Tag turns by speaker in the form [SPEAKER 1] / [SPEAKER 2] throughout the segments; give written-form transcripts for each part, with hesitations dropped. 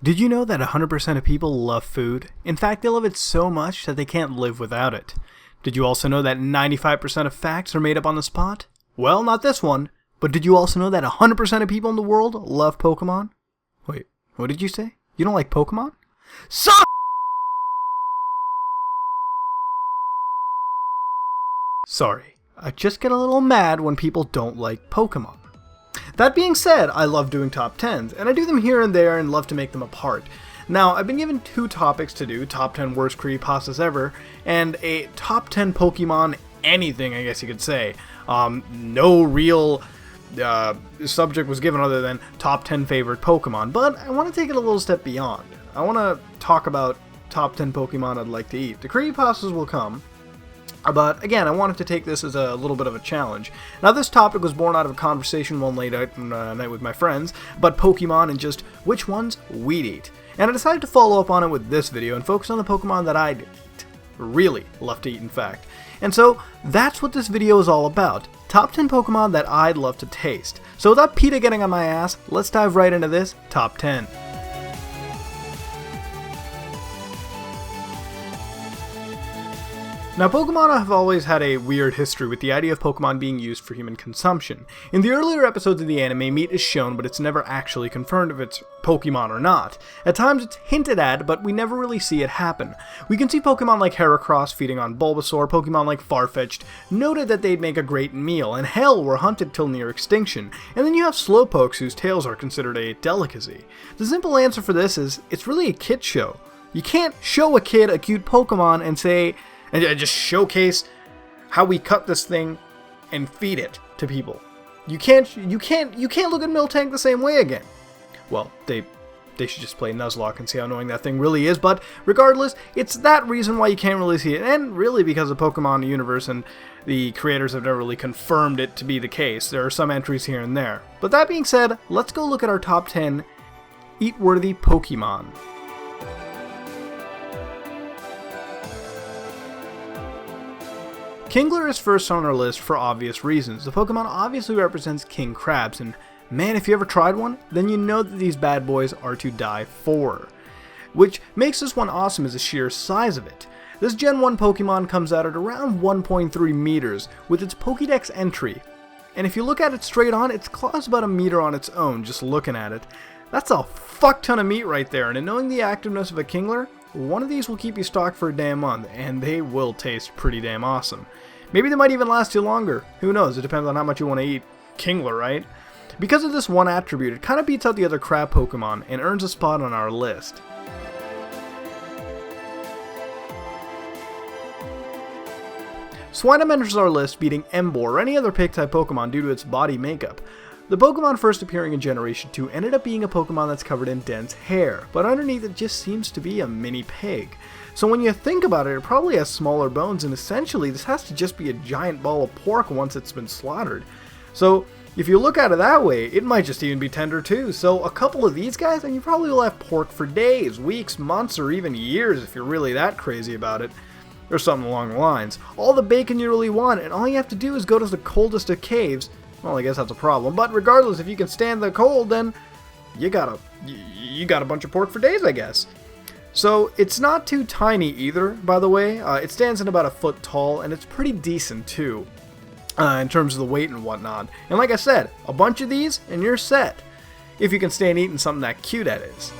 [SPEAKER 1] Did you know that 100% of people love food? In fact, they love it so much that they can't live without it. Did you also know that 95% of facts are made up on the spot? Well, not this one. But did you also know that 100% of people in the world love Pokemon? Wait, what did you say? You don't like Pokemon? Sorry, I just get a little mad when people don't like Pokemon. That being said, I love doing top 10s, and I do them here and there and love to make them apart. Now, I've been given two topics to do, top 10 worst creepypastas ever, and a top 10 Pokemon anything, I guess you could say. No real subject was given other than top 10 favorite Pokemon, but I want to take it a little step beyond. I want to talk about top 10 Pokemon I'd like to eat. The creepypastas will come, but again, I wanted to take this as a little bit of a challenge. Now, this topic was born out of a conversation one late night with my friends about Pokemon and just which ones we'd eat. And I decided to follow up on it with this video and focus on the Pokemon that I'd eat. Really love to eat, in fact. And so, that's what this video is all about. Top 10 Pokemon that I'd love to taste. So without PETA getting on my ass, let's dive right into this top 10. Now, Pokemon have always had a weird history with the idea of Pokemon being used for human consumption. In the earlier episodes of the anime, meat is shown, but it's never actually confirmed if it's Pokemon or not. At times it's hinted at, but we never really see it happen. We can see Pokemon like Heracross feeding on Bulbasaur, Pokemon like Farfetch'd noted that they'd make a great meal, and hell, were hunted till near extinction. And then you have Slowpokes whose tails are considered a delicacy. The simple answer for this is, it's really a kid show. You can't show a kid a cute Pokemon and say, and just showcase how we cut this thing and feed it to people. You can't look at Miltank the same way again. Well, they should just play Nuzlocke and see how annoying that thing really is, but regardless, it's that reason why you can't really see it, and really because of Pokemon universe and the creators have never really confirmed it to be the case. There are some entries here and there. But that being said, let's go look at our top 10 eat-worthy Pokemon. Kingler is first on our list for obvious reasons. The Pokemon obviously represents king crabs, and man, if you ever tried one, then you know that these bad boys are to die for. Which makes this one awesome is the sheer size of it. This Gen 1 Pokemon comes out at around 1.3 meters with its Pokédex entry. And if you look at it straight on, its claw's about a meter on its own, just looking at it. That's a fuck ton of meat right there, and in knowing the activeness of a Kingler, one of these will keep you stocked for a damn month, and they will taste pretty damn awesome. Maybe they might even last you longer. Who knows? It depends on how much you want to eat. Kingler, right? Because of this one attribute, it kind of beats out the other crab Pokemon and earns a spot on our list. Swine enters our list, beating Emboar or any other pig-type Pokemon due to its body makeup. The Pokemon first appearing in Generation 2 ended up being a Pokemon that's covered in dense hair, but underneath it just seems to be a mini pig. So when you think about it, it probably has smaller bones, and essentially this has to just be a giant ball of pork once it's been slaughtered. So if you look at it that way, it might just even be tender too. So a couple of these guys, and you probably will have pork for days, weeks, months, or even years if you're really that crazy about it. Or something along the lines. All the bacon you really want, and all you have to do is go to the coldest of caves. Well, I guess that's a problem, but regardless, if you can stand the cold, then you got a bunch of pork for days, I guess. So it's not too tiny either, by the way. It stands at about a foot tall, and it's pretty decent too, in terms of the weight and whatnot. And like I said, a bunch of these, and you're set. If you can stand eating something that cute, that is.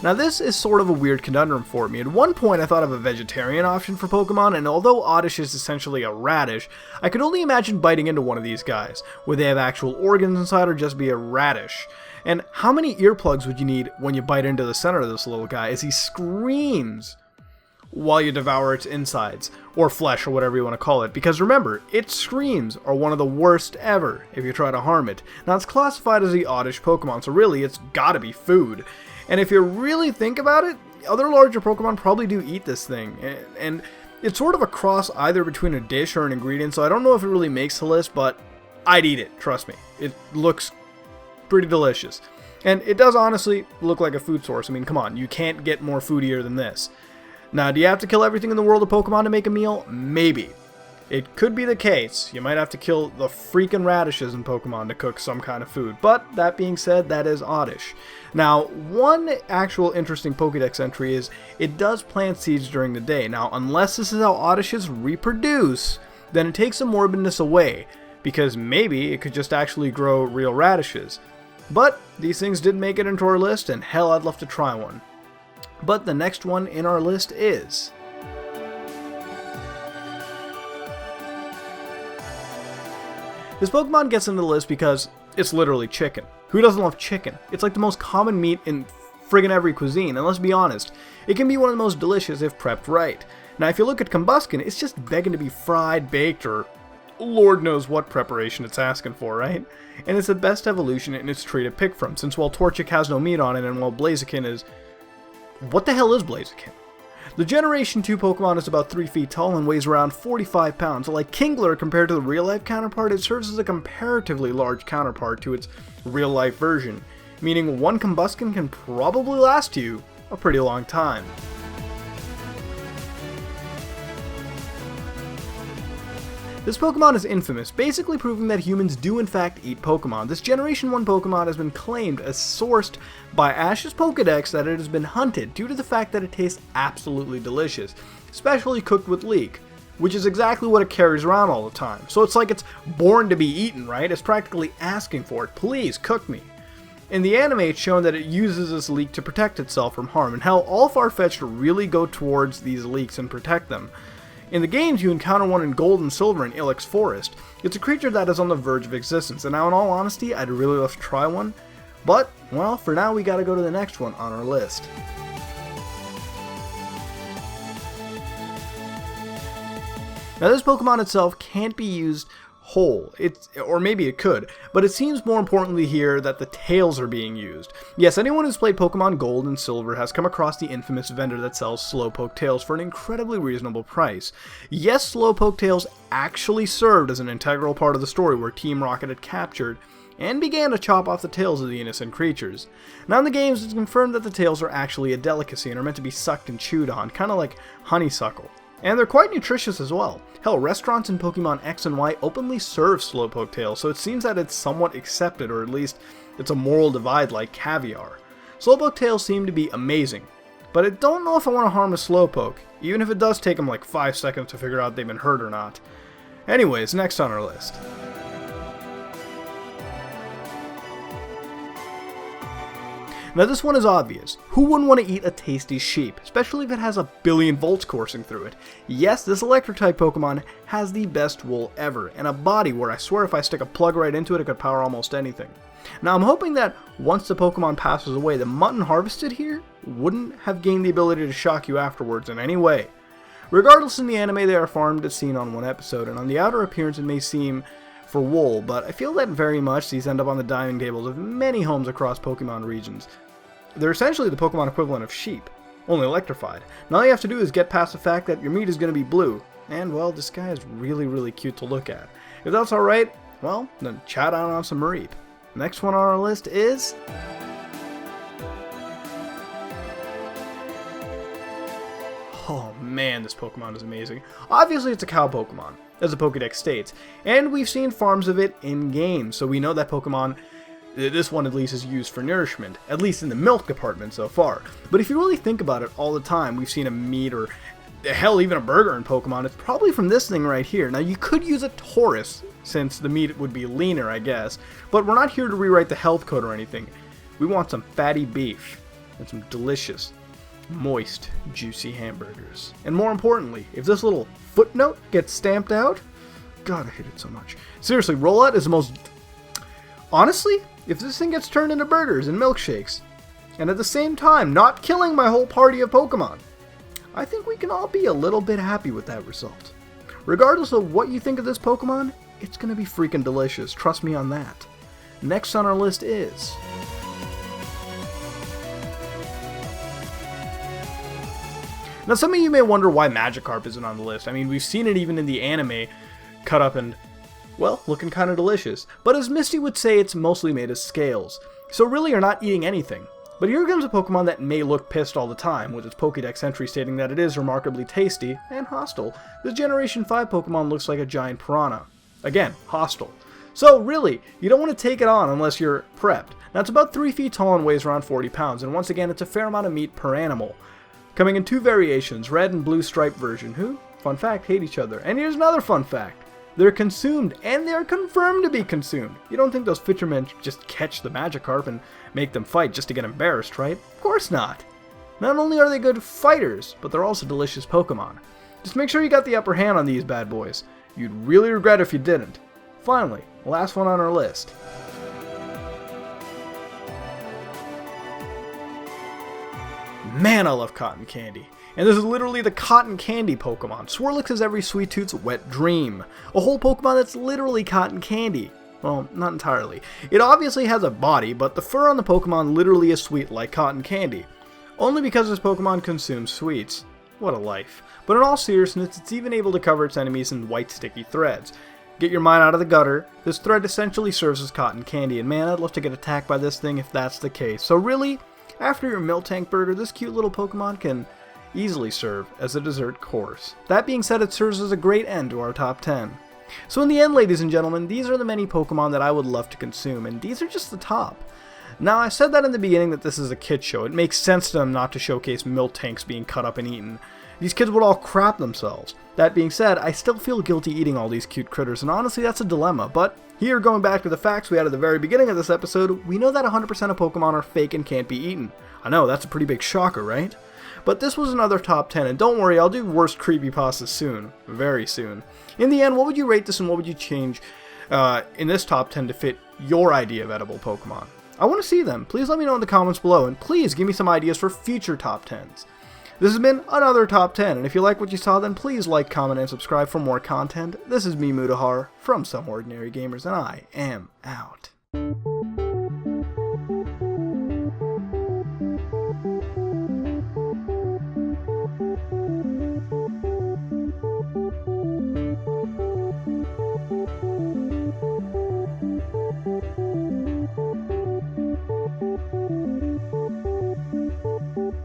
[SPEAKER 1] Now this is sort of a weird conundrum for me. At one point I thought of a vegetarian option for Pokemon, and although Oddish is essentially a radish, I could only imagine biting into one of these guys. Would they have actual organs inside or just be a radish? And how many earplugs would you need when you bite into the center of this little guy as he screams while you devour its insides, or flesh, or whatever you want to call it? Because remember, its screams are one of the worst ever if you try to harm it. Now it's classified as the Oddish Pokemon, so really it's gotta be food. And if you really think about it, other larger Pokemon probably do eat this thing. And it's sort of a cross either between a dish or an ingredient, so I don't know if it really makes the list, but I'd eat it, trust me. It looks pretty delicious. And it does honestly look like a food source. I mean, come on, you can't get more foodier than this. Now, do you have to kill everything in the world of Pokemon to make a meal? Maybe. It could be the case. You might have to kill the freaking radishes in Pokemon to cook some kind of food. But that being said, that is Oddish. Now, one actual interesting Pokédex entry is it does plant seeds during the day. Now, unless this is how Oddishes reproduce, then it takes the morbidness away, because maybe it could just actually grow real radishes. But these things did make it into our list, and hell, I'd love to try one. But the next one in our list is... This Pokemon gets into the list because it's literally chicken. Who doesn't love chicken? It's like the most common meat in friggin' every cuisine, and let's be honest, it can be one of the most delicious if prepped right. Now if you look at Combuskin, it's just begging to be fried, baked, or Lord knows what preparation it's asking for, right? And it's the best evolution in its tree to pick from, since while Torchic has no meat on it, and while Blaziken is... What the hell is Blaziken? The Generation 2 Pokemon is about 3 feet tall and weighs around 45 pounds. So like Kingler, compared to the real-life counterpart, it serves as a comparatively large counterpart to its real-life version, meaning one Combuskin can probably last you a pretty long time. This Pokemon is infamous, basically proving that humans do in fact eat Pokemon. This Generation 1 Pokemon has been claimed as sourced by Ash's Pokedex that it has been hunted due to the fact that it tastes absolutely delicious, especially cooked with Leek, which is exactly what it carries around all the time. So it's like it's born to be eaten, right? It's practically asking for it. Please, cook me. In the anime, it's shown that it uses this leek to protect itself from harm, and how all Farfetch'd really go towards these leeks and protect them. In the games, you encounter one in Gold and Silver in Ilex Forest. It's a creature that is on the verge of existence, and now in all honesty, I'd really love to try one. But, well, for now we gotta go to the next one on our list. Now this Pokemon itself can't be used whole, or maybe it could, but it seems more importantly here that the tails are being used. Yes, anyone who's played Pokemon Gold and Silver has come across the infamous vendor that sells Slowpoke Tails for an incredibly reasonable price. Yes, Slowpoke Tails actually served as an integral part of the story where Team Rocket had captured and began to chop off the tails of the innocent creatures. Now in the games, it's confirmed that the tails are actually a delicacy and are meant to be sucked and chewed on, kind of like honeysuckle. And they're quite nutritious as well. Hell, restaurants in Pokemon X and Y openly serve Slowpoke Tail, so it seems that it's somewhat accepted, or at least it's a moral divide like caviar. Slowpoke Tails seem to be amazing, but I don't know if I want to harm a Slowpoke, even if it does take them like 5 seconds to figure out they've been hurt or not. Anyways, next on our list. Now this one is obvious. Who wouldn't want to eat a tasty sheep, especially if it has a billion volts coursing through it? Yes, this electric-type Pokemon has the best wool ever, and a body where I swear if I stick a plug right into it, it could power almost anything. Now I'm hoping that once the Pokemon passes away, the mutton harvested here wouldn't have gained the ability to shock you afterwards in any way. Regardless, in the anime they are farmed as seen on one episode, and on the outer appearance it may seem for wool, but I feel that very much these end up on the dining tables of many homes across Pokemon regions. They're essentially the Pokemon equivalent of sheep, only electrified. And all you have to do is get past the fact that your meat is going to be blue, and well, this guy is really cute to look at. If that's alright, well, then chat on some Mareep. Next one on our list is... Oh man, this Pokemon is amazing. Obviously it's a cow Pokemon, as the Pokédex states, and we've seen farms of it in games, so we know that Pokemon, this one at least, is used for nourishment, at least in the milk department so far. But if you really think about it, all the time we've seen a meat or hell even a burger in Pokemon, it's probably from this thing right here. Now you could use a Taurus, since the meat would be leaner I guess, but we're not here to rewrite the health code or anything. We want some fatty beef and some delicious, moist, juicy hamburgers. And more importantly, if this little footnote gets stamped out, God I hate it so much. Seriously, Rowlett is the most... Honestly, if this thing gets turned into burgers and milkshakes, and at the same time not killing my whole party of Pokemon, I think we can all be a little bit happy with that result. Regardless of what you think of this Pokemon, it's gonna be freaking delicious, trust me on that. Next on our list is... Now some of you may wonder why Magikarp isn't on the list. I mean, we've seen it even in the anime, cut up and, well, looking kinda delicious. But as Misty would say, it's mostly made of scales. So really you're not eating anything. But here comes a Pokemon that may look pissed all the time, with its Pokédex entry stating that it is remarkably tasty and hostile. This Generation 5 Pokemon looks like a giant piranha. Again, hostile. So really, you don't want to take it on unless you're prepped. Now it's about 3 feet tall and weighs around 40 pounds, and once again it's a fair amount of meat per animal. Coming in 2 variations, red and blue striped version, who, fun fact, hate each other. And here's another fun fact. They're consumed, and they're confirmed to be consumed. You don't think those fishermen just catch the Magikarp and make them fight just to get embarrassed, right? Of course not. Not only are they good fighters, but they're also delicious Pokemon. Just make sure you got the upper hand on these bad boys. You'd really regret if you didn't. Finally, last one on our list. Man, I love cotton candy. And this is literally the cotton candy Pokemon. Swirlix is every sweet toot's wet dream. A whole Pokemon that's literally cotton candy. Well, not entirely. It obviously has a body, but the fur on the Pokemon literally is sweet like cotton candy. Only because this Pokemon consumes sweets. What a life. But in all seriousness, it's even able to cover its enemies in white sticky threads. Get your mind out of the gutter. This thread essentially serves as cotton candy, and man, I'd love to get attacked by this thing if that's the case. So really, after your Miltank burger, this cute little Pokemon can easily serve as a dessert course. That being said, it serves as a great end to our top 10. So in the end, ladies and gentlemen, these are the many Pokemon that I would love to consume, and these are just the top. Now, I said that in the beginning that this is a kid show. It makes sense to them not to showcase Miltanks being cut up and eaten. These kids would all crap themselves. That being said, I still feel guilty eating all these cute critters, and honestly that's a dilemma, but here, going back to the facts we had at the very beginning of this episode, we know that 100% of Pokemon are fake and can't be eaten. I know, that's a pretty big shocker, right? But this was another top 10, and don't worry, I'll do worst creepypastas soon. Very soon. In the end, what would you rate this and what would you change in this top 10 to fit your idea of edible Pokemon? I want to see them. Please let me know in the comments below, and please give me some ideas for future top 10s. This has been another top 10, and if you like what you saw, then please like, comment, and subscribe for more content. This is me, Mudahar, from SomeOrdinaryGamers, and I am out.